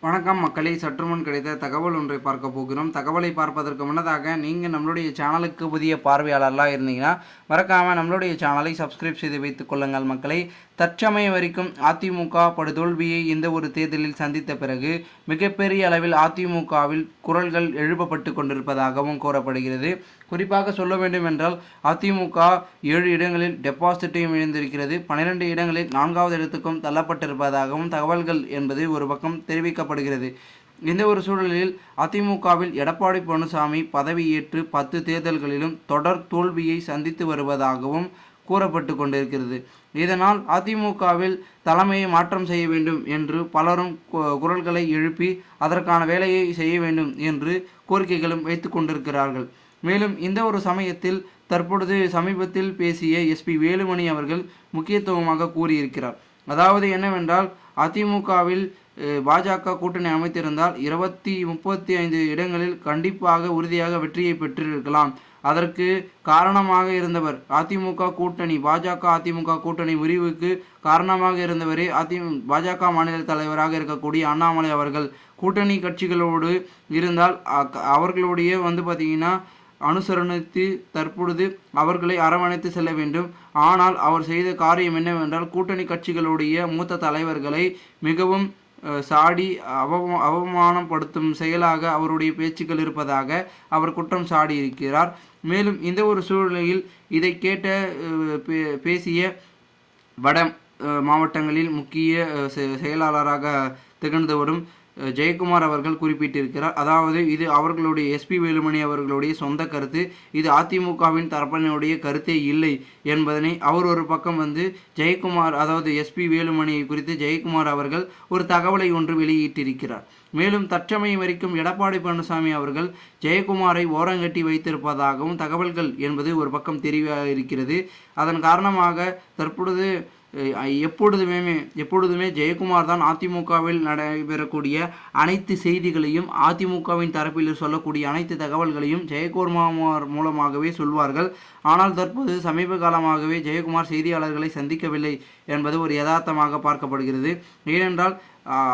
வணக்கம் மக்களே, சற்றுமுன் கிடைத்த தகவல் ஒன்றை பார்க்க போகிறோம். தகவலை பார்ப்பதற்கு முன்னதாக நீங்கள் நம்மளுடைய சேனலுக்கு புதிய பார்வையாளர்களாக இருந்தீங்கன்னா மறக்காமல் நம்மளுடைய சேனலை சப்ஸ்கிரைப் செய்து வைத்துக் கொள்ளுங்கள். மக்களை, தற்சமயம் வரைக்கும் அதிமுக படுதோல்வியை இந்த ஒரு தேர்தலில் சந்தித்த பிறகு மிகப்பெரிய அளவில் அதிமுகவில் குரல்கள் எழுப்பப்பட்டு கொண்டிருப்பதாகவும் கூறப்படுகிறது. குறிப்பாக சொல்ல வேண்டும் என்றால் அதிமுக 7 இடங்களில் டெபாசிட்டையும் இழந்திருக்கிறது. 12 இடங்களில் 4வது இடத்துக்கும் தள்ளப்பட்டிருப்பதாகவும் தகவல்கள் என்பது ஒரு பக்கம் தெரிவிக்கப்படுகிறது. இந்த ஒரு சூழலில் அதிமுகவில் எடப்பாடி பழனிசாமி பதவியேற்று 10 தேர்தல்களிலும் தொடர் தோல்வியை சந்தித்து வருவதாகவும் கூறப்பட்டு கொண்டிருக்கிறது. இதனால் அதிமுகவில் தலைமையை மாற்றம் செய்ய வேண்டும் என்று பலரும் குரல்களை எழுப்பி அதற்கான வேலையை செய்ய வேண்டும் என்று கோரிக்கைகளும் வைத்து கொண்டிருக்கிறார்கள். மேலும் இந்த ஒரு சமயத்தில் தற்பொழுது சமீபத்தில் பேசிய எஸ்பி வேலுமணி அவர்கள் முக்கியத்துவமாக கூறியிருக்கிறார். அதாவது என்னவென்றால், அதிமுகவில் பாஜக கூட்டணி அமைத்திருந்தால் 35 இடங்களில் கண்டிப்பாக உறுதியாக வெற்றியை பெற்றிருக்கலாம். அதற்கு காரணமாக இருந்தவர் அதிமுக கூட்டணி, பாஜக அதிமுக கூட்டணி முறிவுக்கு காரணமாக இருந்தவரே பாஜக மாநில தலைவராக இருக்கக்கூடிய அண்ணாமலை அவர்கள். கூட்டணி கட்சிகளோடு இருந்தால் அவர்களுடைய பார்த்திங்கன்னா அனுசரணித்து தற்பொழுது அவர்களை அரவணைத்து செல்ல வேண்டும். ஆனால் அவர் செய்த காரியம் என்னவென்றால், கூட்டணி கட்சிகளுடைய மூத்த தலைவர்களை மிகவும் சாடி அவமானப்படுத்தும் செயலாக அவருடைய பேச்சுக்கள் இருப்பதாக அவர் குற்றம் சாடி இருக்கிறார். மேலும் இந்த ஒரு சூழ்நிலையில் இதை கேட்ட பேசிய வட மாவட்டங்களில் முக்கிய செயலாளராக திகழ்ந்து வரும் ஜெயக்குமார் அவர்கள் குறிப்பிட்டிருக்கிறார். அதாவது இது அவர்களுடைய எஸ்பி வேலுமணி அவர்களுடைய சொந்த கருத்து, இது அதிமுகவின் தரப்பினுடைய கருத்தே இல்லை என்பதனை அவர் ஒரு பக்கம் ஜெயக்குமார், அதாவது எஸ்பி வேலுமணியை குறித்து ஜெயக்குமார் அவர்கள் ஒரு தகவலை ஒன்று வெளியிட்டிருக்கிறார். மேலும் தற்சமயம் வரைக்கும் எடப்பாடி பழனிசாமி அவர்கள் ஜெயக்குமாரை ஓரங்கட்டி வைத்திருப்பதாகவும் தகவல்கள் என்பது ஒரு பக்கம் தெரிவாக இருக்கிறது. அதன் காரணமாக தற்பொழுது எப்பொழுதுமே ஜெயக்குமார் தான் அதிமுகவில் நடைபெறக்கூடிய அனைத்து செய்திகளையும், அதிமுகவின் தரப்பில் சொல்லக்கூடிய அனைத்து தகவல்களையும் ஜெயக்குமார் மூலமாகவே சொல்வார்கள். ஆனால் தற்போது சமீப காலமாகவே ஜெயக்குமார் செய்தியாளர்களை சந்திக்கவில்லை என்பது ஒரு யதார்த்தமாக பார்க்கப்படுகிறது. ஏனென்றால்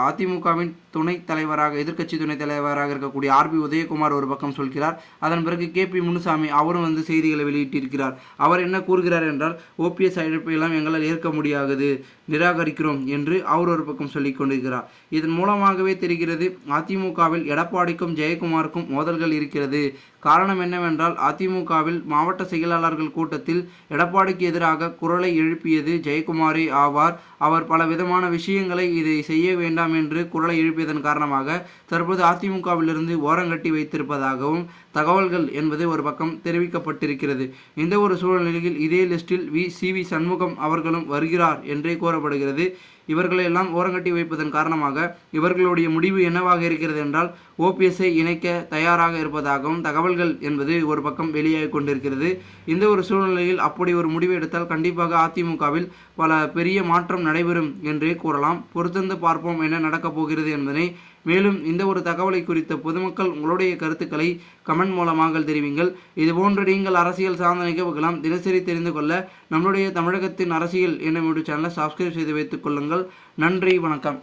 அதிமுகவின் துணைத் தலைவராக, எதிர்க்கட்சி துணைத் தலைவராக இருக்கக்கூடிய ஆர்பி உதயகுமார் ஒரு பக்கம் சொல்கிறார். அதன் பிறகு KP முனுசாமி அவரும் செய்திகளை வெளியிட்டிருக்கிறார். அவர் என்ன கூறுகிறார் என்றால், OPS அழைப்பையெல்லாம் எங்களால் ஏற்க முடியாது, நிராகரிக்கிறோம் என்று அவர் ஒரு பக்கம் சொல்லிக் கொண்டிருக்கிறார். இதன் மூலமாகவே தெரிகிறது அதிமுகவில் எடப்பாடிக்கும் ஜெயக்குமாருக்கும் மோதல்கள் இருக்கிறது. காரணம் என்னவென்றால், அதிமுகவில் மாவட்ட செயலாளர்கள் கூட்டத்தில் எடப்பாடிக்கு எதிராக குரலை எழுப்பியது ஜெயக்குமாரே ஆவார். அவர் பல விதமான விஷயங்களை இதை செய்ய வேண்டாம் என்று குரலை எழுப்பியதன் காரணமாக தற்போது அதிமுகவிலிருந்து ஓரங்கட்டி வைத்திருப்பதாகவும் தகவல்கள் என்பது ஒரு பக்கம் தெரிவிக்கப்பட்டிருக்கிறது. இந்த ஒரு சூழ்நிலையில் இதே லிஸ்டில் CV சண்முகம் அவர்களும் வருகிறார் என்றே கூறப்படுகிறது. இவர்களெல்லாம் ஓரங்கட்டி வைப்பதன் காரணமாக இவர்களுடைய முடிவு என்னவாக இருக்கிறது என்றால், OPSஐ இணைக்க தயாராக இருப்பதாகவும் தகவல்கள் என்பது ஒரு பக்கம் வெளியாகி கொண்டிருக்கிறது. இந்த ஒரு சூழ்நிலையில் அப்படி ஒரு முடிவு எடுத்தால் கண்டிப்பாக அதிமுகவில் பல பெரிய மாற்றம் நடைபெறும் என்றே கூறலாம். பொறுத்திருந்து பார்ப்போம் என்ன நடக்கப் போகிறது என்பதனை. மேலும் இந்த ஒரு தகவலை குறித்த பொதுமக்கள் உங்களுடைய கருத்துக்களை கமெண்ட் மூலமாக தெரிவிங்கள். இதுபோன்று நீங்கள் அரசியல் சார்ந்த நிகழ்வுகளாம் தினசரி தெரிந்து கொள்ள நம்முடைய தமிழகத்தின் அரசியல் என்னும் சேனலை சப்ஸ்கிரைப் செய்து வைத்துக் கொள்ளுங்கள். நன்றி, வணக்கம்.